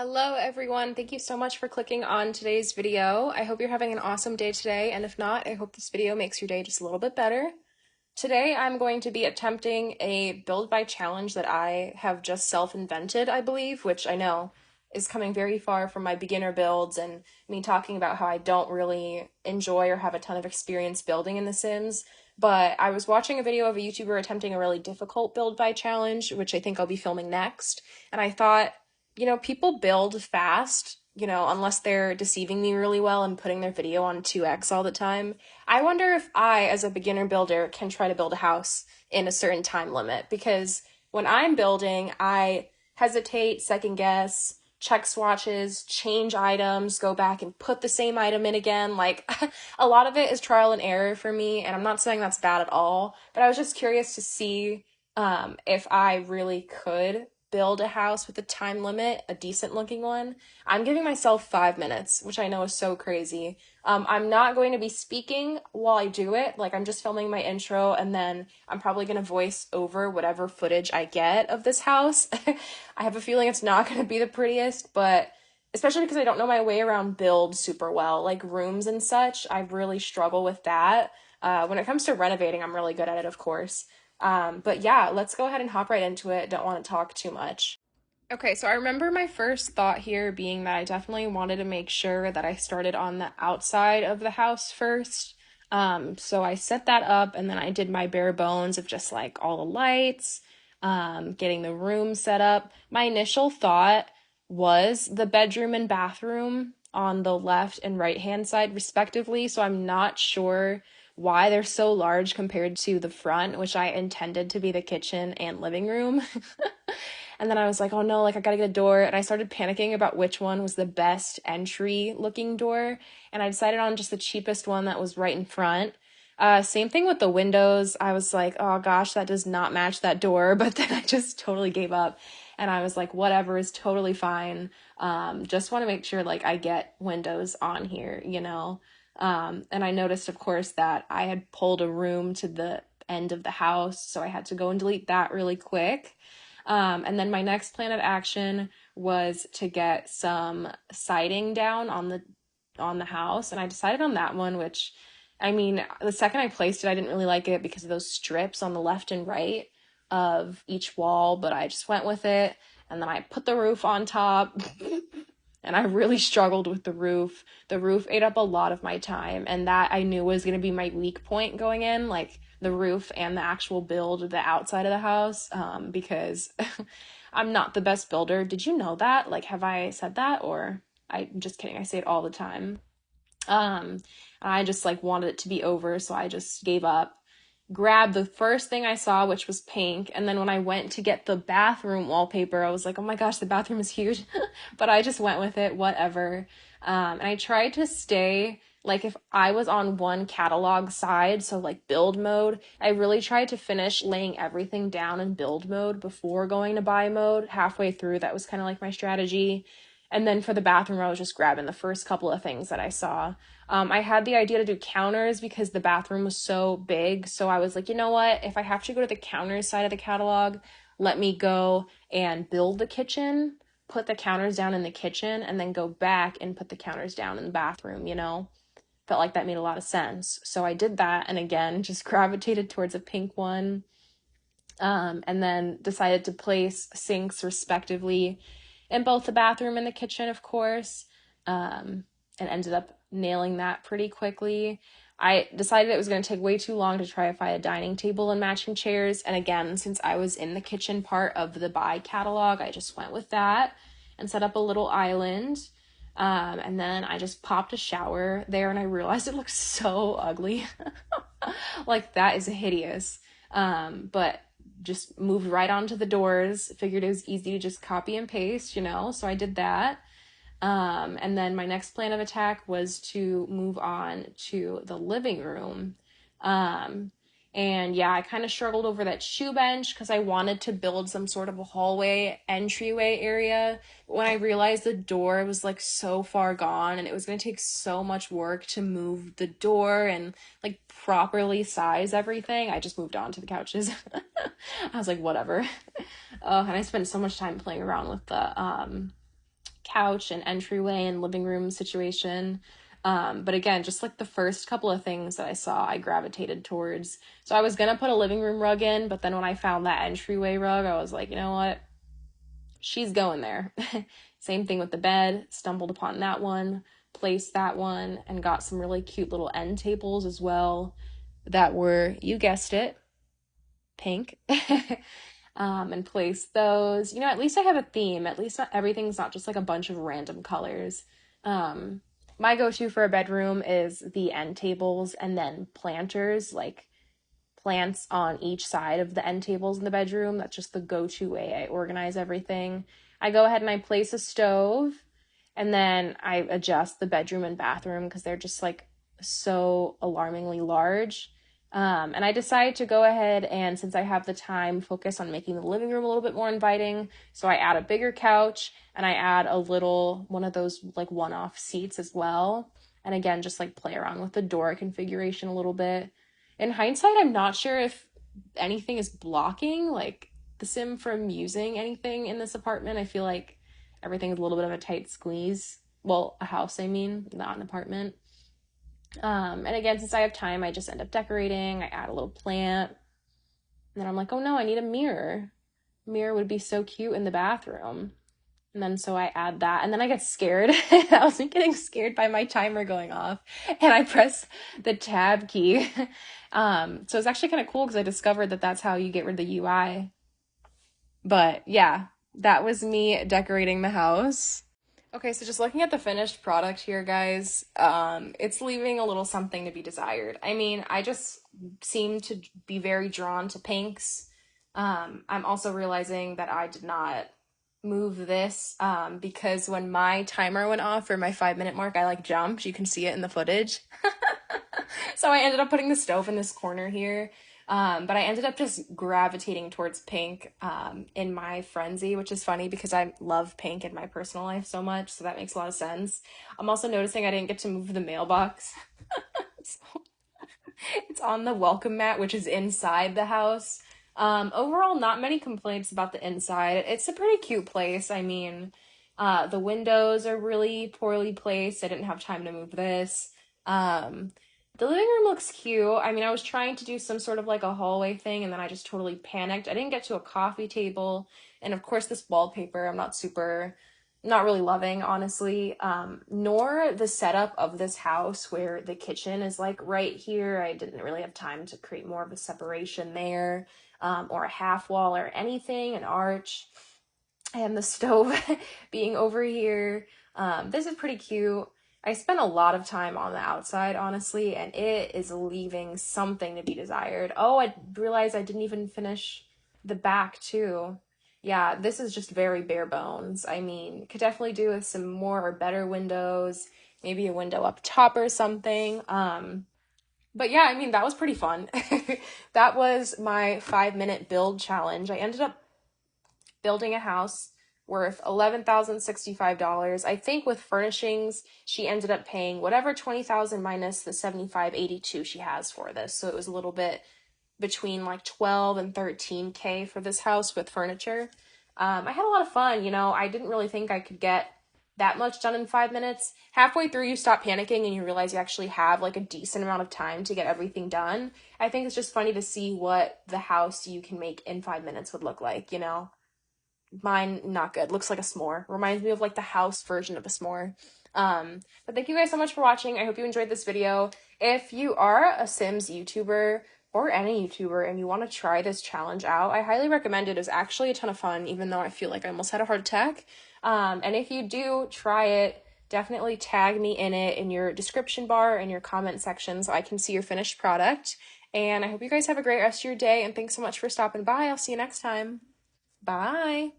Hello everyone, thank you so much for clicking on today's video. I hope you're having an awesome day today, and if not, I hope this video makes your day just a little bit better. Today I'm going to be attempting a build by challenge that I have just self-invented, I believe, which I know is coming very far from my beginner builds and me talking about how I don't really enjoy or have a ton of experience building in The Sims. But I was watching a video of a YouTuber attempting a really difficult build by challenge, which I think I'll be filming next, and I thought, people build fast, unless they're deceiving me really well and putting their video on 2x all the time. I wonder if I, as a beginner builder, can try to build a house in a certain time limit, because when I'm building, I hesitate, second guess, check swatches, change items, go back and put the same item in again. Like, a lot of it is trial and error for me, and I'm not saying that's bad at all, but I was just curious to see if I really could build a house with a time limit, a decent looking one. I'm giving myself 5 minutes, which I know is so crazy. I'm not going to be speaking while I do it. Like, I'm just filming my intro, and then I'm probably going to voice over whatever footage I get of this house. I have a feeling it's not going to be the prettiest, but especially because I don't know my way around build super well, like rooms and such. I really struggle with that. When it comes to renovating, I'm really good at it, of course. But yeah, let's go ahead and hop right into it. Don't want to talk too much. Okay, so I remember my first thought here being that I definitely wanted to make sure that I started on the outside of the house first. So I set that up, and then I did my bare bones of just like all the lights, getting the room set up. My initial thought was the bedroom and bathroom on the left and right hand side respectively, so I'm not sure why they're so large compared to the front, which I intended to be the kitchen and living room. And then I was like, oh no, like I gotta get a door. And I started panicking about which one was the best entry looking door. And I decided on just the cheapest one that was right in front. Same thing with the windows. I was like, oh gosh, that does not match that door. But then I just totally gave up. And I was like, whatever is totally fine. Just want to make sure like I get windows on here, And I noticed, of course, that I had pulled a room to the end of the house. So I had to go and delete that really quick. And then my next plan of action was to get some siding down on the house, and I decided on that one, which, I mean, the second I placed it, I didn't really like it because of those strips on the left and right of each wall, but I just went with it, and then I put the roof on top. And I really struggled with the roof. The roof ate up a lot of my time, and that I knew was going to be my weak point going in, like the roof and the actual build of the outside of the house, because I'm not the best builder. Did you know that? Like, have I said that? Or I'm just kidding. I say it all the time. And I just like wanted it to be over, so I just gave up, grabbed the first thing I saw, which was pink. And then when I went to get the bathroom wallpaper, I was like, oh my gosh, the bathroom is huge. But I just went with it, whatever. And I tried to stay, like, if I was on one catalog side, so like build mode, I really tried to finish laying everything down in build mode before going to buy mode. Halfway through, that was kind of like my strategy. And then for the bathroom, I was just grabbing the first couple of things that I saw. I had the idea to do counters because the bathroom was so big. So I was like, you know what? If I have to go to the counters side of the catalog, let me go and build the kitchen, put the counters down in the kitchen, and then go back and put the counters down in the bathroom. Felt like that made a lot of sense. So I did that, and again, just gravitated towards a pink one. And then decided to place sinks respectively in both the bathroom and the kitchen, of course, and ended up nailing that pretty quickly. I decided it was going to take way too long to try to find a dining table and matching chairs, and again, since I was in the kitchen part of the buy catalog, I just went with that and set up a little island. And then I just popped a shower there, and I realized it looked so ugly. Like, that is hideous. But just moved right onto the doors, figured it was easy to just copy and paste, so I did that. And then my next plan of attack was to move on to the living room. And yeah, I kind of struggled over that shoe bench because I wanted to build some sort of a hallway entryway area. But when I realized the door was like so far gone and it was going to take so much work to move the door and like properly size everything, I just moved on to the couches. I was like, whatever. And I spent so much time playing around with the couch and entryway and living room situation. But again, just like the first couple of things that I saw, I gravitated towards. So I was gonna put a living room rug in, but then when I found that entryway rug, I was like, you know what? She's going there. Same thing with the bed, stumbled upon that one, placed that one, and got some really cute little end tables as well that were, you guessed it, pink. And place those. You know, at least I have a theme. At least not everything's not just like a bunch of random colors. Um, my go-to for a bedroom is the end tables and then planters, like plants on each side of the end tables in the bedroom. That's just the go-to way I organize everything. I go ahead and I place a stove, and then I adjust the bedroom and bathroom because they're just like so alarmingly large. And I decided to go ahead and, since I have the time, focus on making the living room a little bit more inviting. So I add a bigger couch and I add a little one of those like one-off seats as well. And again, just like play around with the door configuration a little bit. In hindsight, I'm not sure if anything is blocking like the sim from using anything in this apartment. I feel like everything is a little bit of a tight squeeze. Well, a house, I mean, not an apartment. And again, since I have time, I just end up decorating. I add a little plant. And then I'm like, oh no, I need a mirror. Mirror would be so cute in the bathroom. And then so I add that. And then I get scared. I was getting scared by my timer going off. And I press the tab key. So it's actually kind of cool because I discovered that that's how you get rid of the UI. But yeah, that was me decorating the house. Okay, so just looking at the finished product here, guys, it's leaving a little something to be desired. I mean, I just seem to be very drawn to pinks. I'm also realizing that I did not move this because when my timer went off for my 5-minute mark, I like jumped. You can see it in the footage. So I ended up putting the stove in this corner here. But I ended up just gravitating towards pink in my frenzy, which is funny because I love pink in my personal life so much, so that makes a lot of sense. I'm also noticing I didn't get to move the mailbox. So it's on the welcome mat, which is inside the house. Overall, not many complaints about the inside. It's a pretty cute place. I mean, the windows are really poorly placed. I didn't have time to move this. The living room looks cute. I mean, I was trying to do some sort of like a hallway thing and then I just totally panicked. I didn't get to a coffee table. And of course, this wallpaper, not really loving, honestly. Nor the setup of this house where the kitchen is like right here. I didn't really have time to create more of a separation there, or a half wall or anything, an arch. And the stove being over here. This is pretty cute. I spent a lot of time on the outside, honestly, and it is leaving something to be desired. Oh, I realized I didn't even finish the back, too. Yeah, this is just very bare bones. I mean, could definitely do with some more or better windows, maybe a window up top or something. But yeah, I mean, that was pretty fun. That was my 5-minute build challenge. I ended up building a house worth $11,065. I think with furnishings, she ended up paying whatever 20,000 minus the 7582 she has for this. So it was a little bit between like 12 and 13K for this house with furniture. I had a lot of fun, you know. I didn't really think I could get that much done in 5 minutes. Halfway through, you stop panicking and you realize you actually have like a decent amount of time to get everything done. I think it's just funny to see what the house you can make in 5 minutes would look like, you know. Mine, not good. Looks like a s'more. Reminds me of like the house version of a s'more. But thank you guys so much for watching. I hope you enjoyed this video. If you are a Sims YouTuber or any YouTuber and you want to try this challenge out, I highly recommend it. It was actually a ton of fun, even though I feel like I almost had a heart attack. And if you do try it, definitely tag me in it in your description bar and your comment section so I can see your finished product. And I hope you guys have a great rest of your day, and thanks so much for stopping by. I'll see you next time. Bye.